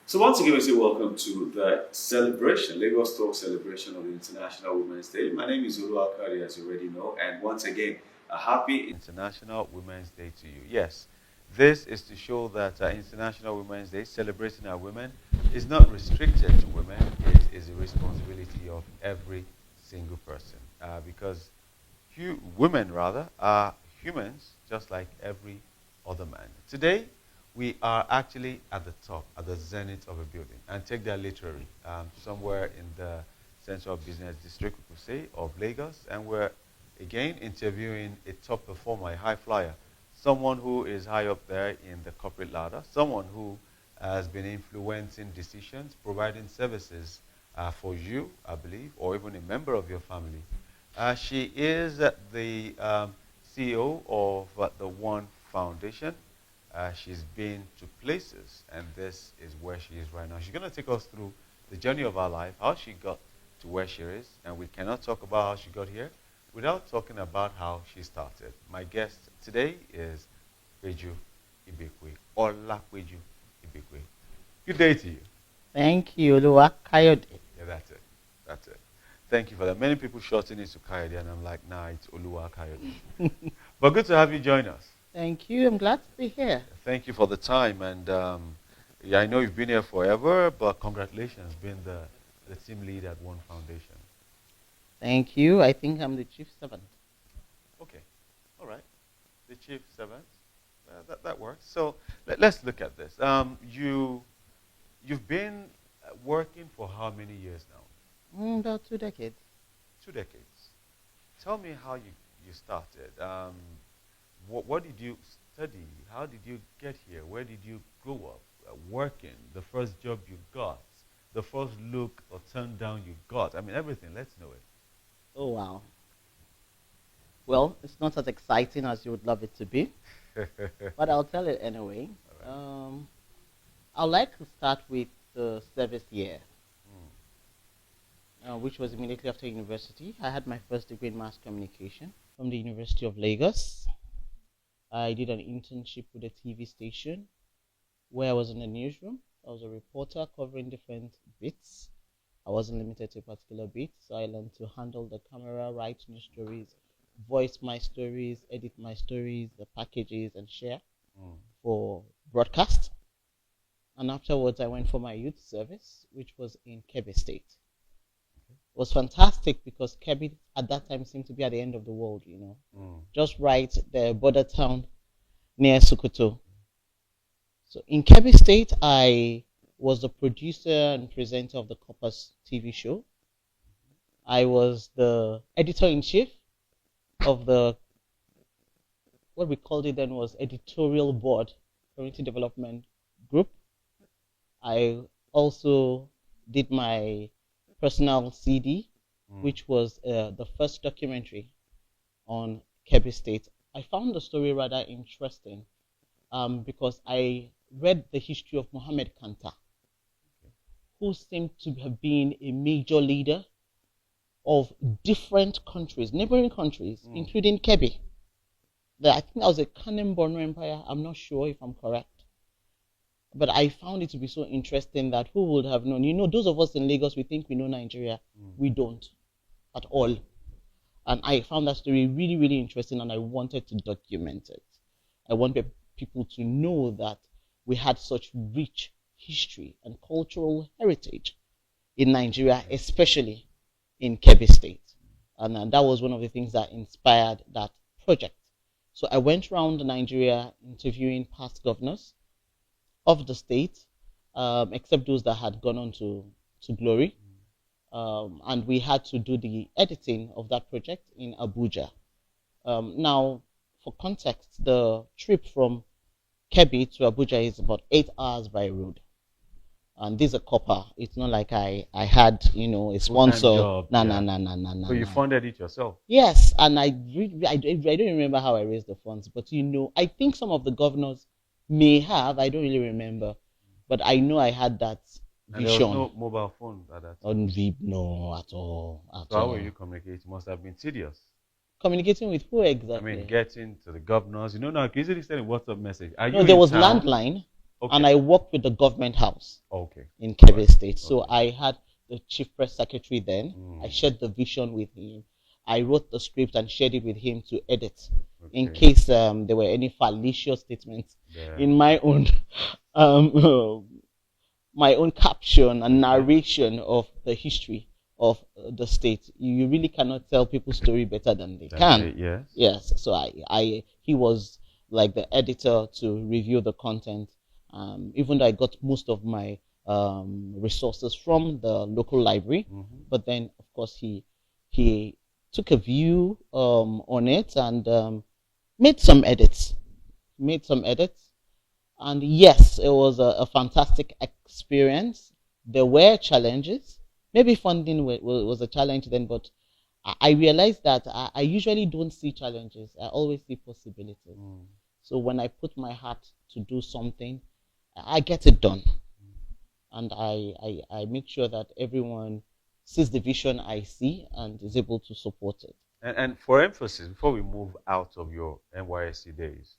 So once again, we say welcome to the celebration, Lagos Talk celebration of the International Women's Day. My name is Olu Akari, as you already know, and once again, a happy International Women's Day to you. Yes, this is to show that International Women's Day, celebrating our women, is not restricted to women. It is a responsibility of every single person, because women rather are humans just like every other man. Today, we are actually at the top, at the zenith of a building, and take that literally, somewhere in the central business district, we could say, of Lagos, and we're again interviewing a top performer, a high flyer, someone who is high up there in the corporate ladder, someone who has been influencing decisions, providing services for you, I believe, or even a member of your family. She is the CEO of the One Foundation. She's been to places, and this is where she is right now. She's going to take us through the journey of her life, how she got to where she is, and we cannot talk about how she got here without talking about how she started. My guest today is Peju Ibekwe, or Lakweju Ibekwe. Good day to you. Thank you, Lua Kayode. Yeah, that's it. That's it. Thank you for that. Many people shorten it to Kayode, and I'm like, nah, it's Oluwa Kayode. But good to have you join us. Thank you. I'm glad to be here. Thank you for the time, and yeah, I know you've been here forever, but congratulations being the team lead at One Foundation. Thank you. I think I'm the chief servant. Okay, all right, the chief servant. That works. So let's look at this. You've been working for how many years now? About 2 decades. 2 decades. Tell me how you started. What did you study? How did you get here? Where did you grow up? Working, the first job you got, the first look or turn down you got. I mean, everything. Let's know it. Oh, wow. Well, it's not as exciting as you would love it to be, but I'll tell it anyway. All right. I'd like to start with the service year, which was immediately after university. I had my first degree in mass communication from the University of Lagos. I did an internship with a TV station where I was in the newsroom. I was a reporter covering different bits. I wasn't limited to a particular bit, so I learned to handle the camera, write news stories, voice my stories, edit my stories, the packages, and share Mm. for broadcast. And afterwards, I went for my youth service, which was in Kebbi State. It was fantastic because Kebbi at that time seemed to be at the end of the world, just right the border town near Sokoto. So in Kebbi State, I was the producer and presenter of the Corpus TV show. I was the editor-in-chief of what we called it then was editorial board, community development group. I also did my personal CD, which was the first documentary on Kebbi State. I found the story rather interesting because I read the history of Mohammed Kanta, who seemed to have been a major leader of different countries, neighboring countries, including Kebbi. I think that was a Kanem Borno Empire. I'm not sure if I'm correct. But I found it to be so interesting that who would have known? Those of us in Lagos, we think we know Nigeria. We don't at all. And I found that story really, really interesting, and I wanted to document it. I wanted people to know that we had such rich history and cultural heritage in Nigeria, especially in Kebbi State. And that was one of the things that inspired that project. So I went around Nigeria interviewing past governors of the state, except those that had gone on to glory. And we had to do the editing of that project in Abuja. Now, for context, the trip from Kebbi to Abuja is about 8 hours by road. And this is a copper. It's not like I had, a sponsor. Job, No, yeah. no, no, no, no, So you no. funded it yourself? Yes, and I don't remember how I raised the funds, but I think some of the governors may have. I don't really remember, but I know I had that And vision. there was no mobile phone at that time. No, at all. So how were you communicating? It must have been tedious. Communicating with who I exactly? mean, getting to the governors. Now, I can easily send a WhatsApp message. Are No, you there in was town? landline. Okay. And I worked with the government house Okay. in Kebbi Right. State. So Okay. I had the chief press secretary then. I shared the vision with him. I wrote the script and shared it with him to edit in Okay. case there were any fallacious statements Yeah. in my own um, my own caption and narration of the history of the state. You really cannot tell people's story better than they can. Yes. Yes. So he was like the editor to review the content. Even though I got most of my resources from the local library, but then of course he took a view on it and made some edits. Made some edits, and yes, it was a fantastic experience. There were challenges. Maybe funding was a challenge then, but I realized that I usually don't see challenges. I always see possibilities. So when I put my heart to do something, I get it done. And I make sure that everyone sees the vision I see and is able to support it. And for emphasis, before we move out of your NYSC days,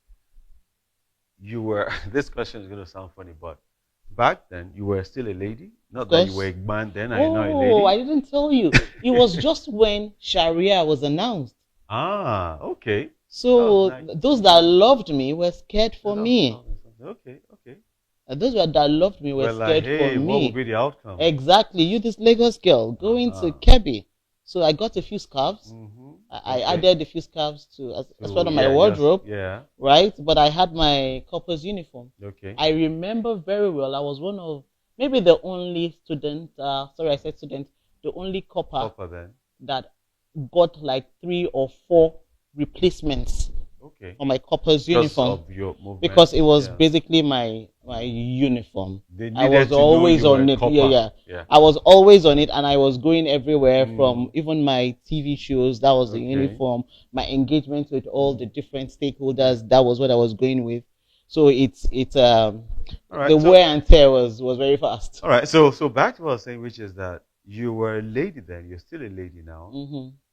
you were, this question is going to sound funny, but back then you were still a lady? Not that you were a man then and you're not a lady? Oh, I didn't tell you. It was just when Sharia was announced. Ah, okay. So nice. those that loved me were scared for me. Okay. Those that loved me were scared for me. What would be the outcome? Exactly. You, this Lagos girl, going to Kebbi. So I got a few scarves. I added a few scarves as part of my wardrobe. Yeah. Right? But I had my corpus uniform. Okay. I remember very well. I was one of maybe the only student. Sorry, I said student. The only copper then. that got like 3 or 4 replacements. Okay. On my corpus uniform, of your movement. Because it was basically my uniform. I was always on it. Yeah. I was always on it, and I was going everywhere from even my TV shows. That was the uniform. My engagement with all the different stakeholders. That was what I was going with. So the wear and tear was very fast. All right. So back to what I was saying, which is that you were a lady then. You're still a lady now.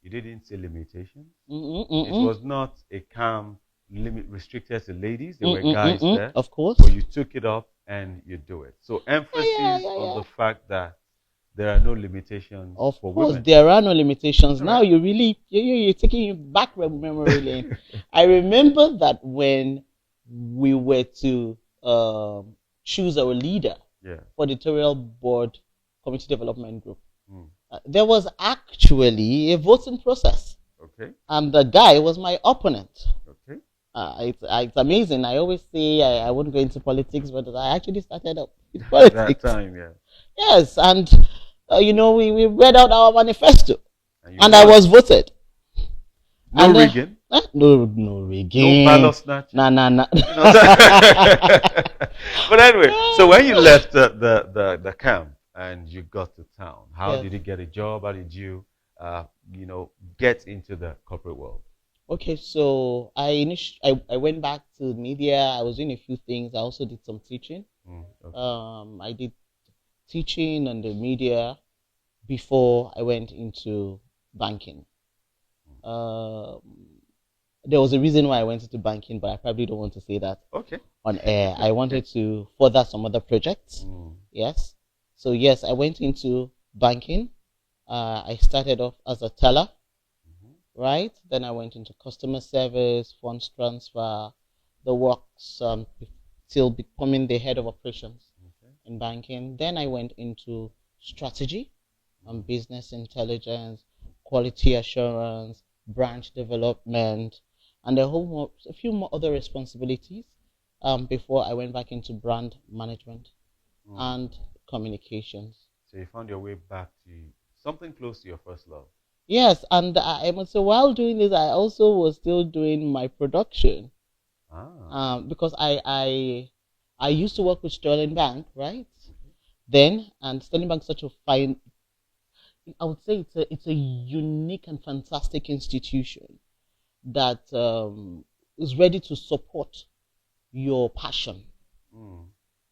You didn't see limitations. It was not a camp restricted to ladies. There were guys there. Of course. But you took it up and you do it. So emphasis on the fact that there are no limitations for women. Of course, there are no limitations. Now you're taking you back memory lane. I remember that when we were to choose our leader for the editorial board community development group, there was actually a voting process. Okay. And the guy was my opponent. Okay. It's amazing. I always say I wouldn't go into politics, but I actually started up with politics. That time, yeah. Yes, and we read out our manifesto, and I was voted. No rigging. No rigging. No ballot snatch. Nah. But anyway, so when you left the camp and you got to town, how did you get a job? How did you, get into the corporate world? Okay, so I went back to media. I was doing a few things. I also did some teaching. I did teaching and the media before I went into banking. There was a reason why I went into banking, but I probably don't want to say that on air. I wanted to further some other projects. Yes. So yes, I went into banking. I started off as a teller, right? Then I went into customer service, funds transfer, the works till becoming the head of operations in banking. Then I went into strategy and business intelligence, quality assurance, branch development, and a few more other responsibilities before I went back into brand management and communications. So you found your way back to something close to your first love. Yes, and so while doing this, I also was still doing my production. Because I used to work with Sterling Bank, right? Then, and Sterling Bank is such a fine, I would say it's a unique and fantastic institution that is ready to support your passion.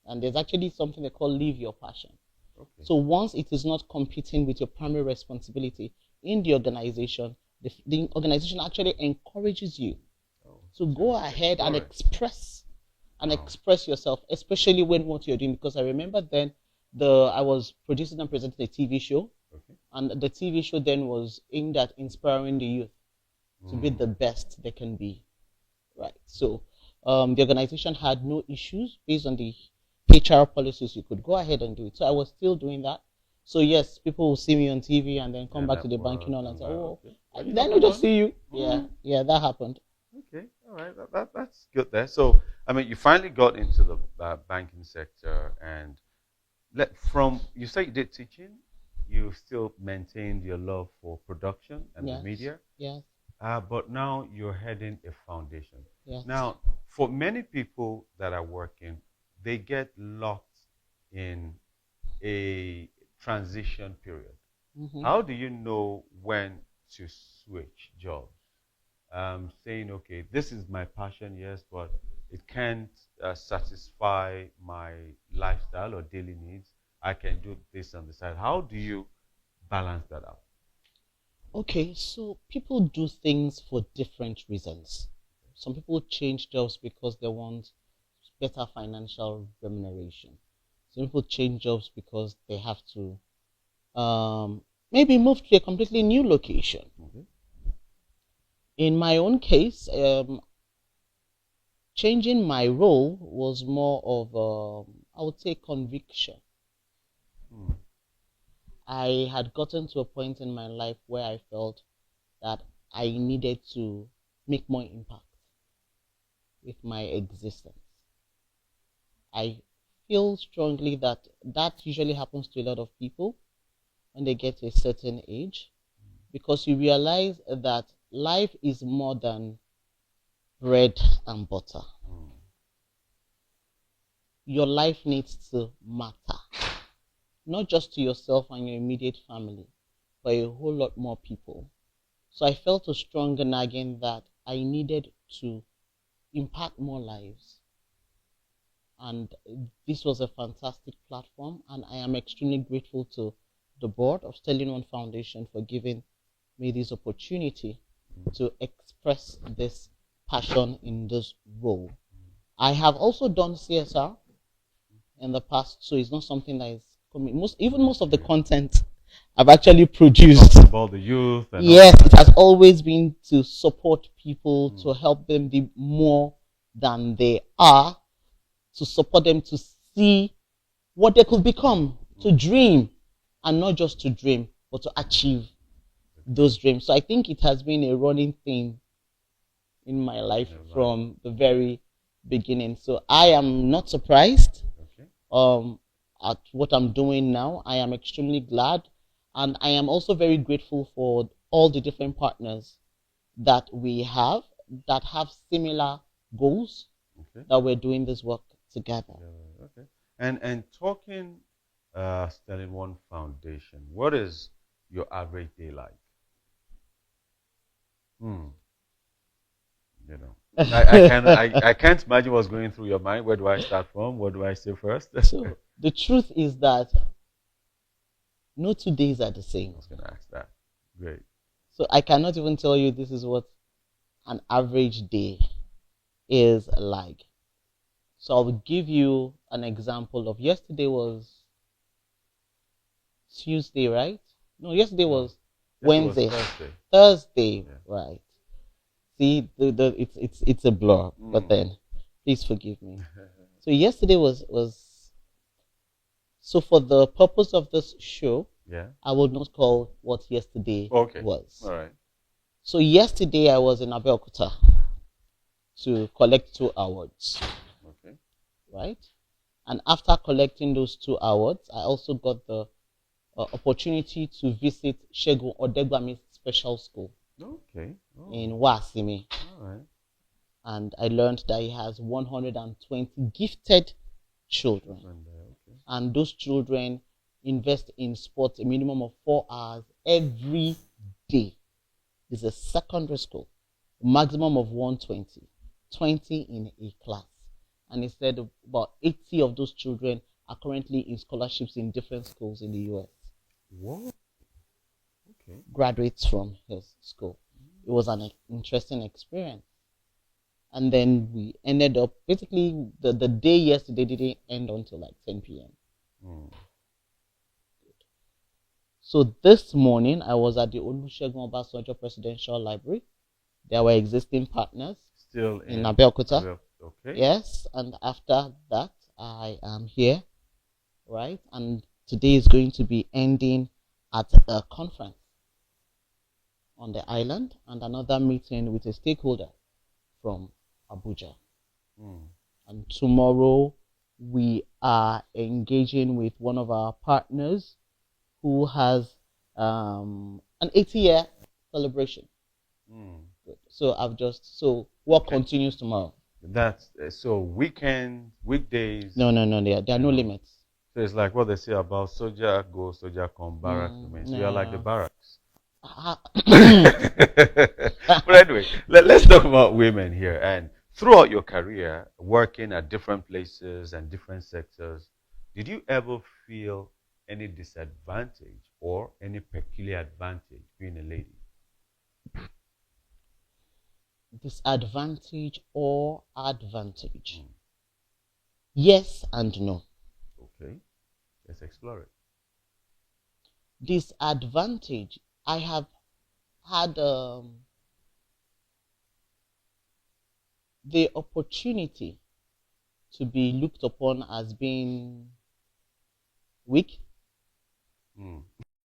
And there's actually something they call Live Your Passion. Okay. So once it is not competing with your primary responsibility in the organization, the organization actually encourages you to go ahead and express and express yourself, especially when what you're doing. Because I remember then I was producing and presenting a TV show, Okay. and the TV show then was aimed at inspiring the youth to be the best they can be. Right. So the organization had no issues based on the HR policies. You could go ahead and do it. So I was still doing that. So yes, people will see me on TV and then come back to the banking hall and say, "Oh, okay. then we just see you." Yeah, yeah, that happened. Okay, all right, that's good there. So, I mean, you finally got into the banking sector, and from you say you did teaching, you still maintained your love for production and the Yes, media, yes, but now you're heading a foundation. yes. Now, for many people that are working, they get locked in a transition period. Mm-hmm. How do you know when to switch jobs? Saying, okay, this is my passion, yes, but it can't satisfy my lifestyle or daily needs. I can do this on the side. How do you balance that out? Okay, so people do things for different reasons. Some people change jobs because they want better financial remuneration. Some people change jobs because they have to maybe move to a completely new location. Okay. In my own case, changing my role was more of, I would say, conviction. I had gotten to a point in my life where I felt that I needed to make more impact with my existence. I feel strongly that that usually happens to a lot of people when they get to a certain age, because you realize that life is more than bread and butter. Your life needs to matter, not just to yourself and your immediate family, but a whole lot more people. So I felt a strong nagging that I needed to impact more lives. And this was a fantastic platform, and I am extremely grateful to the board of Sterling One Foundation for giving me this opportunity to express this passion in this role. I have also done CSR in the past, so it's not something that is coming. Most of the content I've actually produced about the youth. And yes, it has always been to support people, to help them be more than they are, to support them to see what they could become, to dream, and not just to dream, but to achieve those dreams. So I think it has been a running theme in my life from the very beginning. So I am not surprised at what I'm doing now. I am extremely glad, and I am also very grateful for all the different partners that we have that have similar goals, that we're doing this work together. Okay. And talking Sterling One Foundation, what is your average day like? You know, I can't imagine what's going through your mind. Where do I start from? What do I say first? So the truth is that no 2 days are the same. I was going to ask that. Great. So I cannot even tell you this is what an average day is like. So I'll give you an example of yesterday was Tuesday, right? No, yesterday was Wednesday. Thursday, yeah. Right. See, it's a blur, but then please forgive me. So yesterday was so for the purpose of this show, yeah, I would not call what yesterday was. All right. So yesterday I was in Abeokuta to collect 2 awards. Okay. Right? And after collecting those 2 awards, I also got the opportunity to visit Segun Odegbami's special school. Okay. Oh. In Wasimi. All right. And I learned that he has 120 gifted children. And those children invest in sports a minimum of 4 hours every day. It's a secondary school. A maximum of 120. 20 in a class. And he said about 80 of those children are currently in scholarships in different schools in the US. What? Okay. Graduates from his school. It was an interesting experience. And then we ended up, basically, the day yesterday didn't end until like 10 p.m. Mm. So this morning, I was at the Olusegun Obasanjo Presidential Library. There were existing partners Still in Abeokuta. Okay. Yes, and after that, I am here, right? And today is going to be ending at a conference on the island and another meeting with a stakeholder from Abuja. Mm. And tomorrow, we are engaging with one of our partners who has an 80-year celebration. Mm. Good. So work continues tomorrow. That's so weekdays. No, there are no limits. So it's like what they say about soldier go, soldier come, barrack remain. So you're like the barracks. But anyway, let's talk about women here. And throughout your career, working at different places and different sectors, did you ever feel any disadvantage or any peculiar advantage being a lady? Disadvantage or advantage? Yes and no. Okay, let's explore it. Disadvantage, I have had the opportunity to be looked upon as being weak.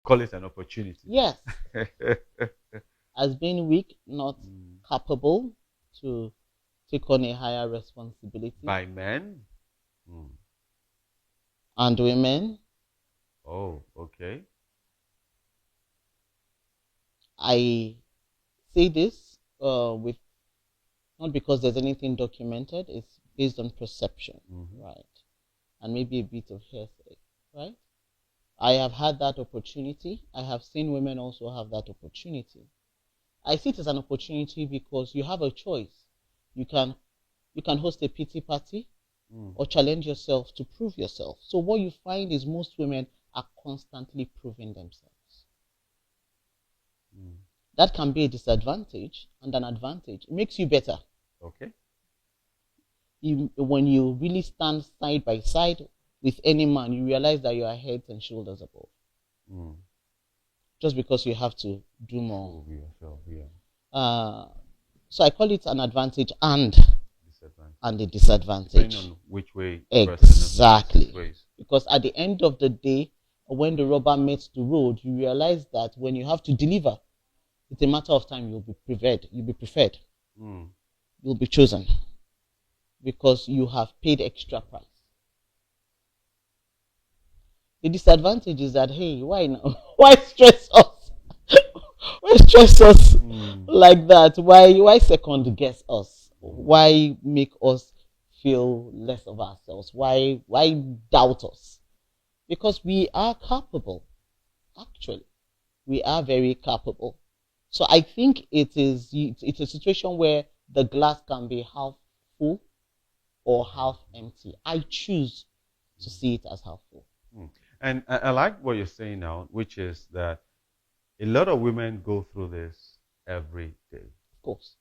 Call it an opportunity. Yes. As being weak, not capable to take on a higher responsibility. By men? And women. Oh, okay. I say this with, not because there's anything documented, it's based on perception, right? And maybe a bit of hearsay, right? I have had that opportunity. I have seen women also have that opportunity. I see it as an opportunity because you have a choice. You can host a pity party or challenge yourself to prove yourself. So what you find is most women are constantly proving themselves. That can be a disadvantage and an advantage. It makes you better. Okay. When you really stand side by side with any man, you realize that you are heads and shoulders above. Just because you have to do more. Yourself, yeah. So I call it an advantage and a disadvantage. Depending on which way. Exactly. Because at the end of the day, when the rubber meets the road, you realize that when you have to deliver, it's a matter of time you'll be preferred. You'll be chosen because you have paid extra price. The disadvantage is that, hey, why now? Why stress us? Why stress us like that? Why second guess us? Why make us feel less of ourselves? Why doubt us? Because we are capable. Actually, we are very capable. So I think it's a situation where the glass can be half full or half empty. I choose to see it as half full. And I like what you're saying now, which is that a lot of women go through this every day. Of course.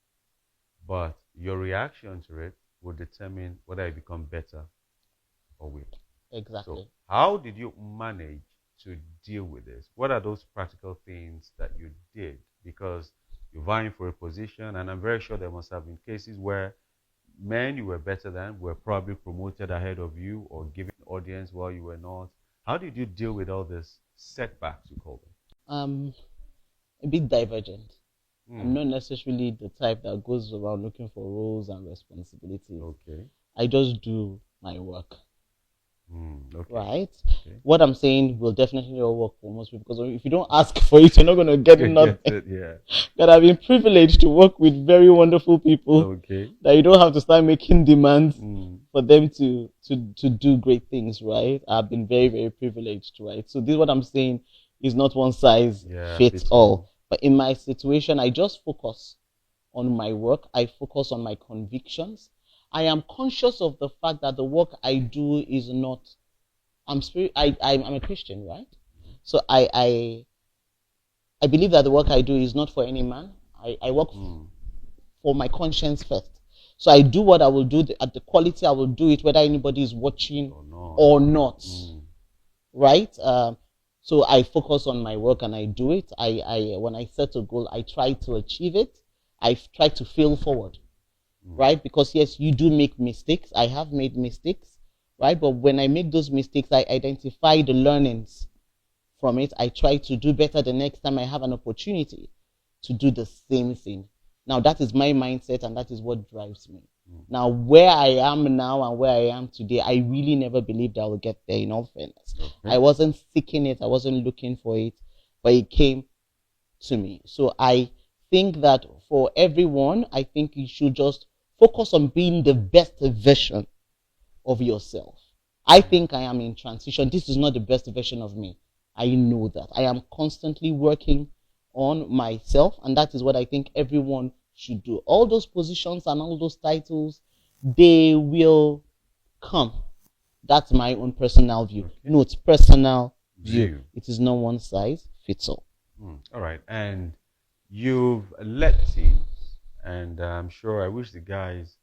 But your reaction to it will determine whether you become better or weak. Exactly. So how did you manage to deal with this? What are those practical things that you did? Because you're vying for a position, and I'm very sure there must have been cases where men you were better than were probably promoted ahead of you or given audience while you were not. How did you deal with all this setbacks, you call them? A bit divergent. I'm not necessarily the type that goes around looking for roles and responsibilities. Okay. I just do my work. Okay. Right? Okay. What I'm saying will definitely not work for most people, because if you don't ask for it, you're not going to get nothing. Yeah. But I've been privileged to work with very wonderful people that you don't have to start making demands for them to do great things, right? I've been very, very privileged, right? So this is what I'm saying is not one size fits all. But in my situation, I just focus on my work. I focus on my convictions. I am conscious of the fact that the work I do is not. I'm a Christian, right? So I believe that the work I do is not for any man. I work for my conscience first. So I do what I will do at the quality I will do it, whether anybody is watching or not. Right? So I focus on my work and I do it. I when I set a goal, I try to achieve it. I try to fail forward, right? Because yes, you do make mistakes. I have made mistakes, right? But when I make those mistakes, I identify the learnings from it. I try to do better the next time I have an opportunity to do the same thing. Now that is my mindset and that is what drives me. Now where I am now and where I am today, I really never believed I would get there, in all fairness. I wasn't seeking it, I wasn't looking for it, but it came to me. So I think that for everyone, I think you should just focus on being the best version of yourself. I think I am in transition. This is not the best version of me. I know that. I am constantly working on myself, and that is what I think everyone should do. All those positions and all those titles, they will come. That's my own personal view. No, it's personal view. It is not one size fits all. All right. And you've led teams, and I'm sure I wish the guys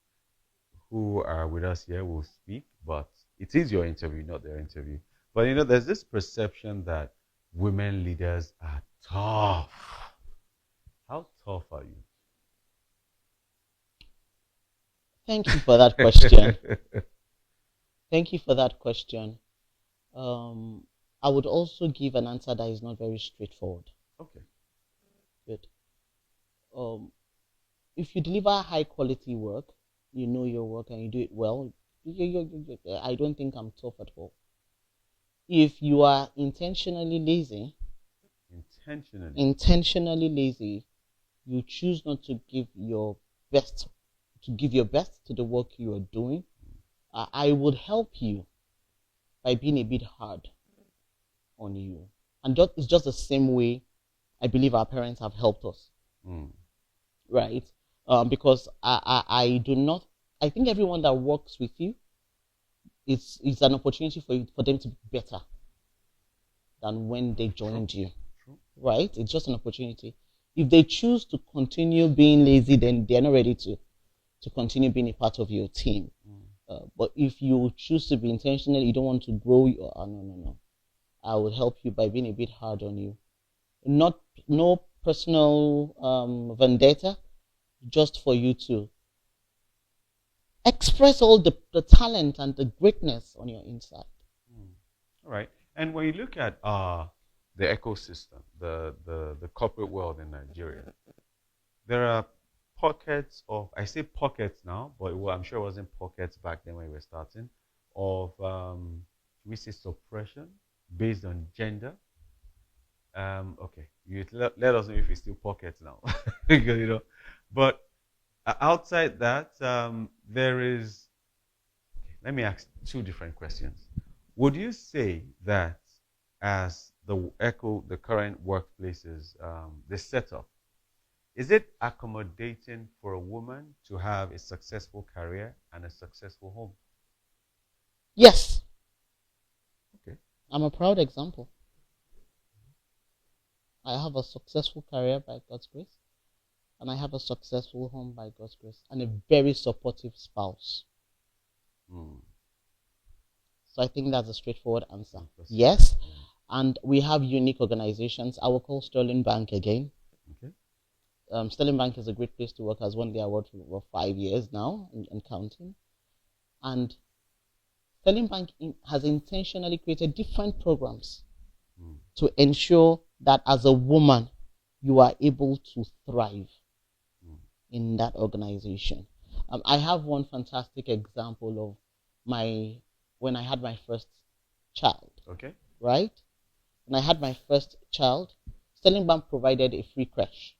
who are with us here will speak, but it is your interview, not their interview. But there's this perception that women leaders are tough. How tough are you? Thank you for that question. Thank you for that question. I would also give an answer that is not very straightforward. Okay. Good. If you deliver high quality work, you know your work and you do it well, I don't think I'm tough at all. If you are intentionally lazy, you choose not to give your best to the work you are doing, I would help you by being a bit hard on you. And it's just the same way I believe our parents have helped us. Right? Because I think everyone that works with you, it's an opportunity for them to be better than when they joined you. Right? It's just an opportunity. If they choose to continue being lazy, then they're not ready to continue being a part of your team. But if you choose to be intentional, you don't want to grow, no. I will help you by being a bit hard on you. No personal vendetta, just for you to express all the talent and the greatness on your inside. All right. And when you look at the ecosystem, the corporate world in Nigeria, there are pockets of, I say pockets now, but I'm sure it wasn't pockets back then when we were starting, of, we say suppression based on gender. Okay, you let us know if it's still pockets now. Because, but outside that, there is, let me ask two different questions. Would you say that as the current workplaces, the setup, is it accommodating for a woman to have a successful career and a successful home? Yes. Okay. I'm a proud example. I have a successful career by God's grace, and I have a successful home by God's grace, and a very supportive spouse. So I think that's a straightforward answer. Yes. And we have unique organizations. I will call Sterling Bank again. Okay. Sterling Bank is a great place to work. Has won the award for 5 years now and counting. And Sterling Bank has intentionally created different programs to ensure that as a woman, you are able to thrive in that organization. I have one fantastic example of when I had my first child. Okay. Right? When I had my first child, Sterling Bank provided a free creche.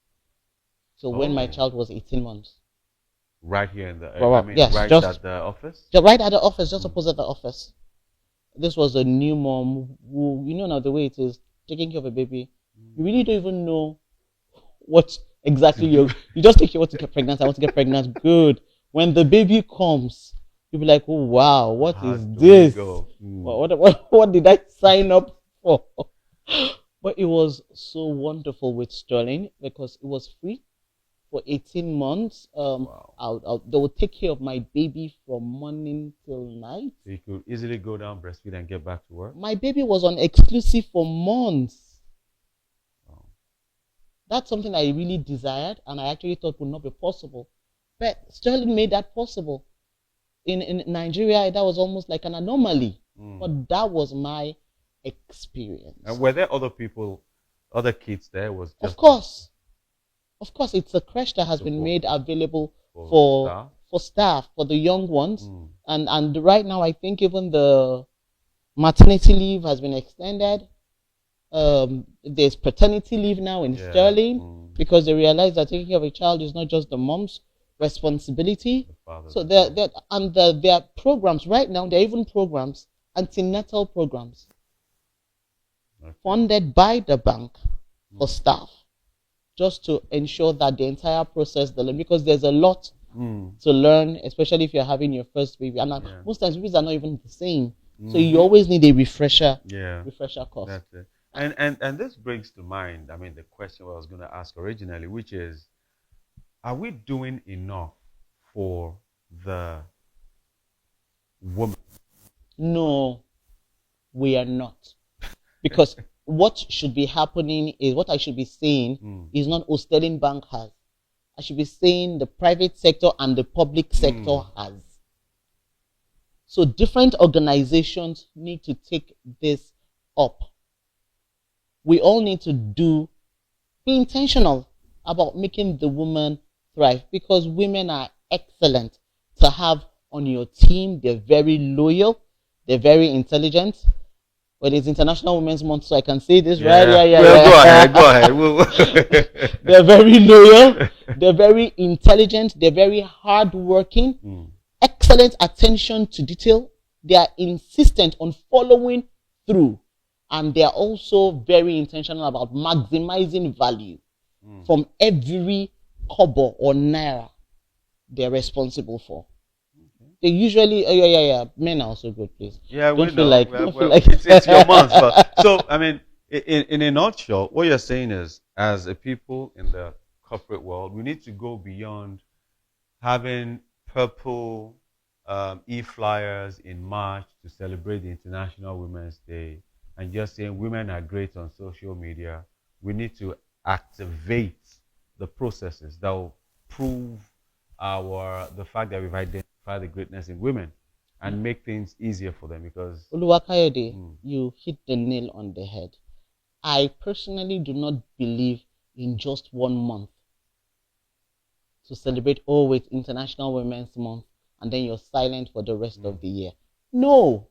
So when my child was 18 months. Right here in the, yes, right at the office? Right at the office, just opposite the office. This was a new mom who, now the way it is, taking care of a baby, you really don't even know what exactly you just think you want to get pregnant, I want to get pregnant, good. When the baby comes, you'll be like, oh wow, what is this? What did I sign up for? But it was so wonderful with Sterling because it was free for 18 months. Wow. They will take care of my baby from morning till night. So you could easily go down, breastfeed, and get back to work? My baby was on exclusive for months. Wow. That's something I really desired, and I actually thought would not be possible. But Sterling made that possible. In Nigeria, that was almost like an anomaly. But that was my experience. And were there other people, other kids there? Was just Of course, it's a creche that has been made available for staff, for the young ones. And right now, I think even the maternity leave has been extended. There's paternity leave now in Sterling because they realize that taking care of a child is not just the mom's responsibility. So there are programs right now. There are even programs, antenatal programs, funded by the bank for staff, just to ensure that the entire process, because there's a lot to learn, especially if you're having your first baby. And most times babies are not even the same, so you always need a refresher course. That's it. And this brings to mind, I mean, the question I was going to ask originally, which is, are we doing enough for the woman? No, we are not. Because what should be happening is, what I should be saying is not Sterling Bank has. I should be saying the private sector and the public sector has. So different organizations need to take this up. We all need to be intentional about making the woman thrive, because women are excellent to have on your team. They're very loyal. They're very intelligent. Well, it's International Women's Month, so I can say this, right? Go ahead. They're very loyal. They're very intelligent. They're very hardworking. Excellent attention to detail. They are insistent on following through. And they are also very intentional about maximizing value from every kobo or naira they're responsible for. They usually, men are also good, please. Yeah, don't feel like it's your month. So, I mean, in a nutshell, what you're saying is, as a people in the corporate world, we need to go beyond having purple e-flyers in March to celebrate the International Women's Day and just saying women are great on social media. We need to activate the processes that will prove the fact that we've identified the greatness in women and make things easier for them. Because Oluwakayode, you hit the nail on the head. I personally do not believe in just 1 month to celebrate, it's International Women's Month, and then you're silent for the rest of the year. No.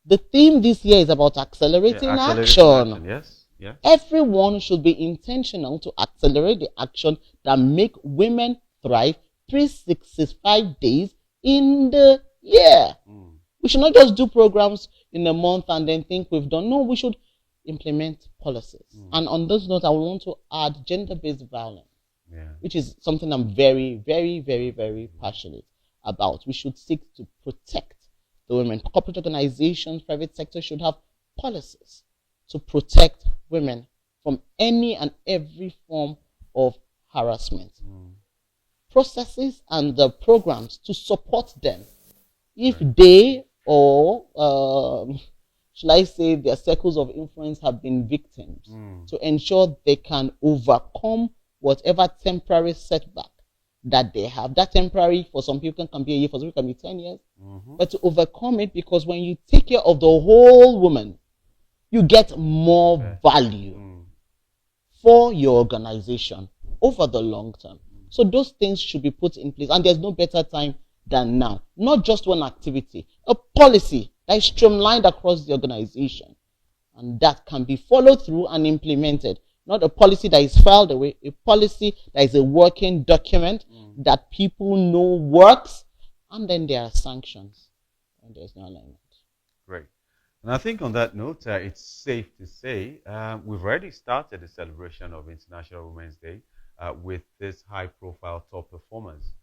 The theme this year is about accelerating action. Yes. Yeah. Everyone should be intentional to accelerate the action that make women thrive 365 days in the year. We should not just do programs in a month and then think we've done. No, we should implement policies. And on this note, I want to add gender-based violence, which is something I'm very, very, very, very passionate about. We should seek to protect the women. Corporate organizations, private sector should have policies to protect women from any and every form of harassment. Processes and the programs to support them if they or shall I say their circles of influence have been victims, to ensure they can overcome whatever temporary setback that they have. That temporary for some people can be a year, for some people can be 10 years. But to overcome it, because when you take care of the whole woman, you get more value for your organization over the long term. So those things should be put in place. And there's no better time than now. Not just one activity, a policy that is streamlined across the organization. And that can be followed through and implemented. Not a policy that is filed away, a policy that is a working document that people know works. And then there are sanctions when there's no alignment. Great. And I think on that note, it's safe to say we've already started the celebration of International Women's Day with this high-profile top performance.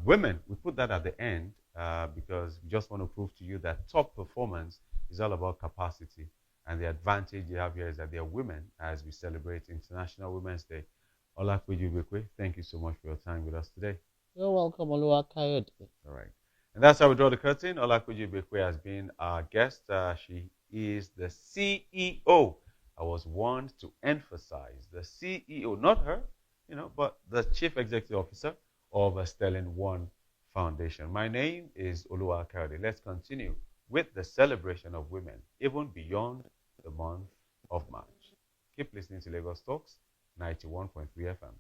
Women, we put that at the end because we just want to prove to you that top performance is all about capacity. And the advantage you have here is that they are women as we celebrate International Women's Day. Olapeju Ibekwe, thank you so much for your time with us today. You're welcome, Oluwakayode. All right. And that's how we draw the curtain. Olapeju Ibekwe has been our guest. She is the CEO. I was warned to emphasize the CEO, not her, but the Chief Executive Officer of Sterling One Foundation. My name is Oluwakayode. Let's continue with the celebration of women, even beyond the month of March. Keep listening to Lagos Talks 91.3 FM.